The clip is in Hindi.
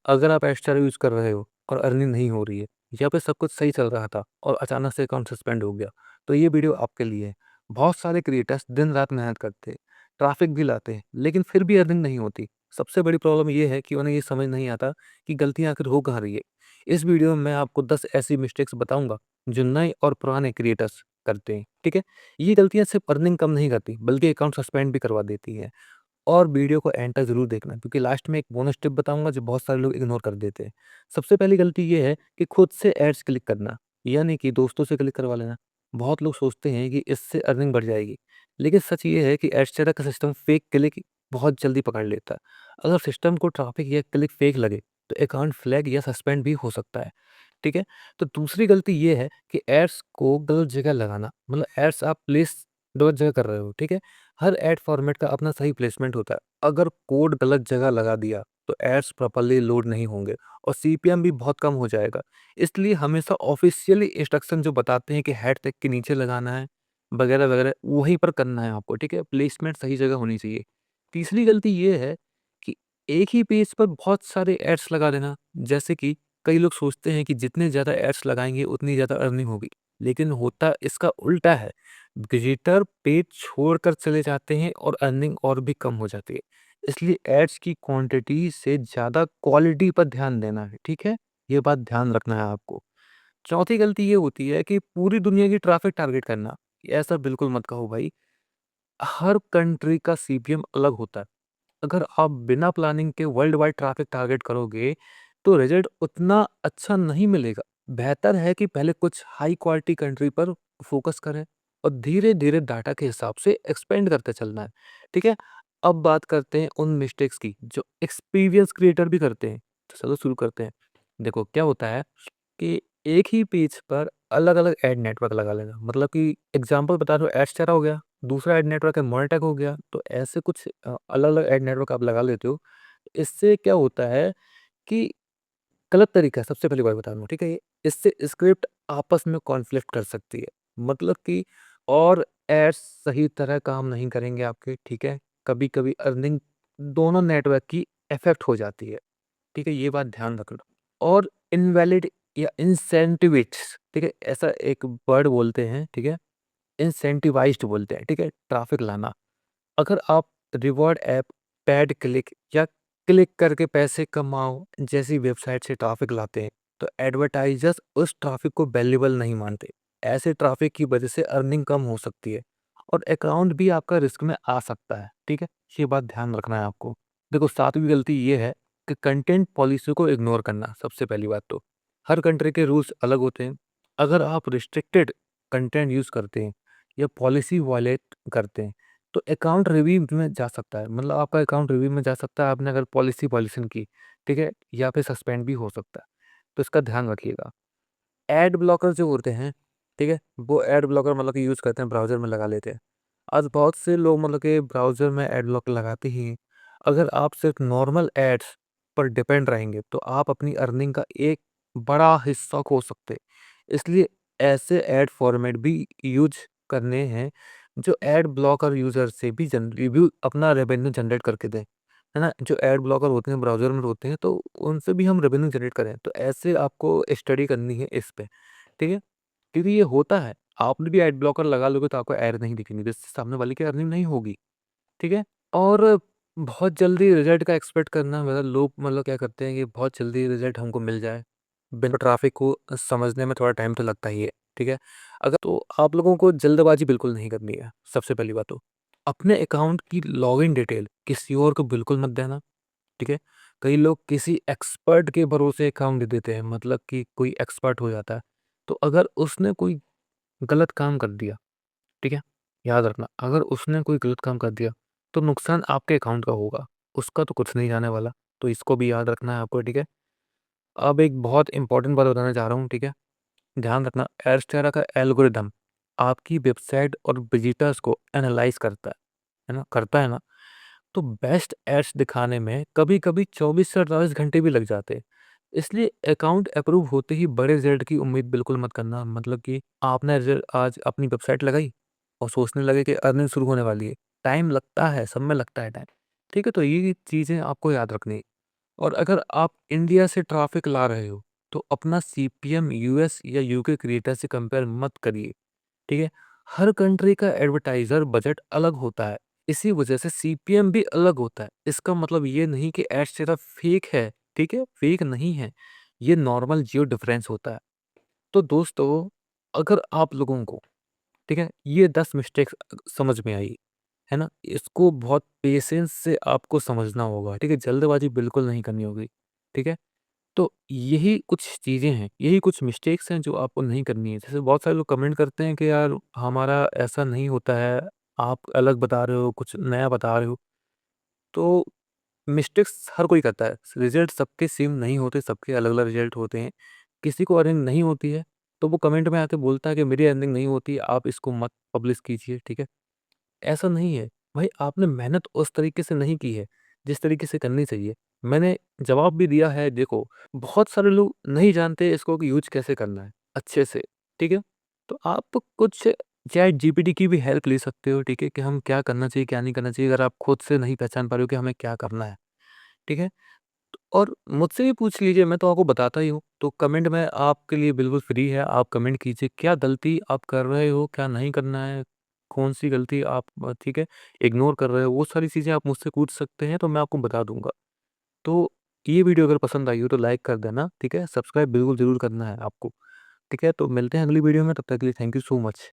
अगर आप एक्स्ट्रा यूज़ कर रहे हो और अर्निंग नहीं हो रही है या फिर सब कुछ सही चल रहा था और अचानक से अकाउंट सस्पेंड हो गया, तो ये वीडियो आपके लिए है। बहुत सारे क्रिएटर्स दिन-रात मेहनत करते हैं, ट्रैफ़िक भी लाते हैं, लेकिन फिर भी अर्निंग नहीं होती। सबसे बड़ी प्रॉब्लम ये है कि उन्हें ये समझ नहीं आता कि गलतियाँ आखिर हो कहाँ रही है। इस वीडियो में मैं आपको 10 ऐसी मिस्टेक्स बताऊँगा, जो नए और पुराने क्रिएटर्स करते हैं, ठीक है? ये गलतियाँ सिर्फ़ अर्निंग कम नहीं करती, बल्कि अकाउंट सस्पेंड भी करवा देती हैं। और वीडियो को एंड तक ज़रूर देखना, क्योंकि लास्ट में एक बोनस टिप बताऊँगा जो बहुत सारे लोग इग्नोर कर देते हैं। सबसे पहली गलती ये है कि खुद से एड्स क्लिक करना, यानी कि दोस्तों से क्लिक करवा लेना। बहुत लोग सोचते हैं कि इससे अर्निंग बढ़ जाएगी, लेकिन सच ये है कि एडस्टेरा का सिस्टम फेक क्लिक बहुत जल्दी पकड़ लेता है। अगर सिस्टम को ट्रैफिक या क्लिक फेक लगे, तो अकाउंट फ्लैग या सस्पेंड भी हो सकता है। ठीक है? तो दूसरी गलती ये है कि एड्स को गलत जगह लगाना, मतलब एड्स आप प्लेस गलत जगह कर रहे हो, ठीक है? हर एड फॉर्मेट का अपना सही प्लेसमेंट होता है। अगर कोड गलत जगह लगा दिया, तो एड्स प्रॉपर्ली लोड नहीं होंगे और सीपीएम भी बहुत कम हो जाएगा। इसलिए हमेशा ऑफ़िशियली इंस्ट्रक्शन जो बताते हैं कि हेड टैग के नीचे लगाना है, वगैरह-वगैरह, वहीं पर करना है आपको, ठीक है? प्लेसमेंट सही जगह होनी चाहिए। तीसरी गलती ये है कि एक ही पेज पर बहुत सारे एड्स लगा देना, जैसे कि कई लोग सोचते हैं कि जितने ज़्यादा एड्स लगाएँगे उतनी ज़्यादा अर्निंग होगी, लेकिन होता इसका उल्टा है। विज़िटर पेज छोड़कर चले जाते हैं और अर्निंग और भी कम हो जाती है। इसलिए एड्स की क्वांटिटी से ज़्यादा क्वालिटी पर ध्यान देना है, ठीक है? ये बात ध्यान रखना है आपको। चौथी गलती ये होती है कि पूरी दुनिया की ट्रैफ़िक टारगेट करना। ऐसा बिल्कुल मत कहो भाई। हर कंट्री का सीपीएम अलग होता है। अगर आप बिना प्लानिंग के वर्ल्ड वाइड ट्रैफिक टारगेट करोगे, तो रिजल्ट उतना अच्छा नहीं मिलेगा। बेहतर है कि पहले कुछ हाई क्वालिटी कंट्री पर फोकस करें और धीरे-धीरे डाटा के हिसाब से एक्सपेंड करते चलना है। ठीक है? अब बात करते हैं उन मिस्टेक्स की जो एक्सपीरियंस क्रिएटर भी करते हैं। तो चलो शुरू करते हैं। देखो क्या होता है कि एक ही पेज पर अलग-अलग एड नेटवर्क लगा लेना। मतलब कि एग्ज़ाम्पल बता रहा हूँ, एडस्टेरा हो गया, दूसरा एड नेटवर्क है मोनेटैक हो गया, तो ऐसे कुछ अलग-अलग एड नेटवर्क आप लगा लेते हो। इससे क्या होता है कि गलत तरीका है, सबसे पहली बात बता रहा हूँ, ठीक है? ये इससे स्क्रिप्ट आपस में कॉन्फ्लिक्ट कर सकती है। मतलब कि और एड्स सही तरह काम नहीं करेंगे आपके, ठीक है? कभी-कभी अर्निंग दोनों नेटवर्क की इफ़ेक्ट हो जाती है, ठीक है? ये बात ध्यान रखना। और इनवैलिड या इंसेंटिविट्स, ठीक है? ऐसा एक वर्ड बोलते हैं, ठीक है? इंसेंटिवाइज़्ड बोलते हैं, ठीक है? ट्रैफ़िक लाना। अगर आप रिवॉर्ड ऐप, पेड क्लिक या क्लिक करके पैसे कमाओ जैसी वेबसाइट से ट्रैफ़िक लाते हैं, तो एडवर्टाइज़र्स उस ट्रैफ़िक को वैल्यूएबल नहीं मानते। ऐसे ट्रैफ़िक की वजह से अर्निंग कम हो सकती है और अकाउंट भी आपका रिस्क में आ सकता है, ठीक है? ये बात ध्यान रखना है आपको। देखो 7वीं गलती ये है कि कंटेंट पॉलिसी को इग्नोर करना, सबसे पहली बात तो। हर कंट्री के रूल्स अलग होते हैं। अगर आप रिस्ट्रिक्टेड कंटेंट यूज़ करते हैं या पॉलिसी वायलेट करते हैं, तो अकाउंट रिव्यू में जा सकता है। मतलब आपका अकाउंट रिव्यू में जा सकता है, आपने अगर पॉलिसी वॉल्यूशन की, ठीक है? या फिर सस्पेंड भी हो सकता है। तो इसका ध्यान रखिएगा। एड ब्लॉकर जो होते हैं, ठीक है? वो एड ब्लॉकर मतलब कि यूज़ करते हैं, ब्राउज़र में लगा लेते हैं। आज बहुत से लोग मतलब कि ब्राउज़र में एड ब्लॉकर लगाते ही हैं। अगर आप सिर्फ़ नॉर्मल एड्स पर डिपेंड रहेंगे, तो आप अपनी अर्निंग का एक बड़ा हिस्सा खो सकते हैं। इसलिए ऐसे एड फॉर्मेट भी यूज़ करने हैं, जो एड ब्लॉकर यूज़र से भी रिव्यू अपना रेवेन्यू जनरेट करके दें। है ना? जो एड ब्लॉकर होते हैं, ब्राउज़र में होते हैं, तो उनसे भी हम रेवेन्यू जनरेट करें। तो ऐसे आपको स्टडी करनी है इस पे, ठीक है? क्योंकि ये होता है, आपने भी एड ब्लॉकर लगा लोगे तो आपको एड नहीं दिखेंगे, जिससे सामने वाले की अर्निंग नहीं होगी, ठीक है? और बहुत जल्दी रिज़ल्ट का एक्सपेक्ट करना, मतलब लोग मतलब क्या करते हैं कि बहुत जल्दी रिज़ल्ट हमको मिल जाए, बिना ट्रैफ़िक को समझने में थोड़ा टाइम तो लगता ही है, ठीक है? अगर तो आप लोगों को जल्दबाज़ी बिल्कुल नहीं करनी है, सबसे पहली बात तो। अपने अकाउंट की लॉगिन डिटेल किसी और को बिल्कुल मत देना, ठीक है? कई लोग किसी एक्सपर्ट के भरोसे अकाउंट दे देते हैं, मतलब कि कोई एक्सपर्ट हो जाता है, तो अगर उसने कोई गलत काम कर दिया, ठीक है? याद रखना, अगर उसने कोई गलत काम कर दिया, तो नुकसान आपके अकाउंट का होगा, उसका तो कुछ नहीं जाने वाला, तो इसको भी याद रखना है आपको, ठीक है? अब एक बहुत इम्पोर्टेंट बात बताना चाह रहा हूँ, ठीक है? ध्यान रखना, एडस्टेरा का एल्गोरिदम आपकी वेबसाइट और विजिटर्स को एनालाइज़ करता है ना? करता है ना? तो बेस्ट एड्स दिखाने में कभी-कभी 24 से 48 घंटे भी लग जाते हैं। इसलिए अकाउंट अप्रूव होते ही बड़े रिज़ल्ट की उम्मीद बिल्कुल मत करना। मतलब कि आपने रिज़ल्ट आज अपनी वेबसाइट लगाई और सोचने लगे कि अर्निंग शुरू होने वाली है। टाइम लगता है, सब में लगता है टाइम। ठीक है? तो ये चीज़ें आपको याद रखनी है। और अगर आप इंडिया से ट्रैफ़िक ला रहे हो, तो अपना सीपीएम यूएस या यूके क्रिएटर से कंपेयर मत करिए, ठीक है? हर कंट्री का एडवर्टाइज़र बजट अलग होता है, इसी वजह से सीपीएम भी अलग होता है। इसका मतलब ये नहीं कि एड सिर्फ़ फ़ेक है, ठीक है? फ़ेक नहीं है, ये नॉर्मल जियो डिफरेंस होता है। तो दोस्तों, अगर आप लोगों को, ठीक है, ये 10 मिस्टेक्स समझ में आई, है ना? इसको बहुत पेशेंस से आपको समझना होगा, ठीक है? जल्दबाज़ी बिल्कुल नहीं करनी होगी, ठीक है? तो यही कुछ चीज़ें हैं, यही कुछ मिस्टेक्स हैं जो आपको नहीं करनी है। जैसे बहुत सारे लोग कमेंट करते हैं कि यार हमारा ऐसा नहीं होता है, आप अलग बता रहे हो, कुछ नया बता रहे हो। तो मिस्टेक्स हर कोई करता है, रिज़ल्ट सबके सेम नहीं होते, सबके अलग-अलग रिज़ल्ट होते हैं। किसी को अर्निंग नहीं होती है, तो वो कमेंट में आके बोलता है कि मेरी अर्निंग नहीं होती, आप इसको मत पब्लिश कीजिए, ठीक है? ऐसा नहीं है। भाई आपने मेहनत उस तरीके से नहीं की है, जिस तरीके से करनी चाहिए। मैंने जवाब भी दिया है देखो, बहुत सारे लोग नहीं जानते इसको कि यूज़ कैसे करना है अच्छे से, ठीक है? तो आप कुछ चैट जीपीटी की भी हेल्प ले सकते हो, ठीक है? कि हम क्या करना चाहिए, क्या नहीं करना चाहिए अगर आप खुद से नहीं पहचान पा रहे हो कि हमें क्या करना है, ठीक है? और मुझसे भी पूछ लीजिए, मैं तो आपको बताता ही हूँ। तो कमेंट में आपके लिए बिल्कुल फ्री है, आप कमेंट कीजिए, क्या गलती आप कर रहे हो, क्या नहीं करना है, कौन-सी गलती आप ठीक है, इग्नोर कर रहे हो, वो सारी चीज़ें आप मुझसे पूछ सकते हैं, तो मैं आपको बता दूँगा। तो ये वीडियो अगर पसंद आई हो तो लाइक कर देना, ठीक है? सब्सक्राइब बिल्कुल ज़रूर करना है आपको, ठीक है? तो मिलते हैं अगली वीडियो में, तब तक के लिए थैंक यू सो मच।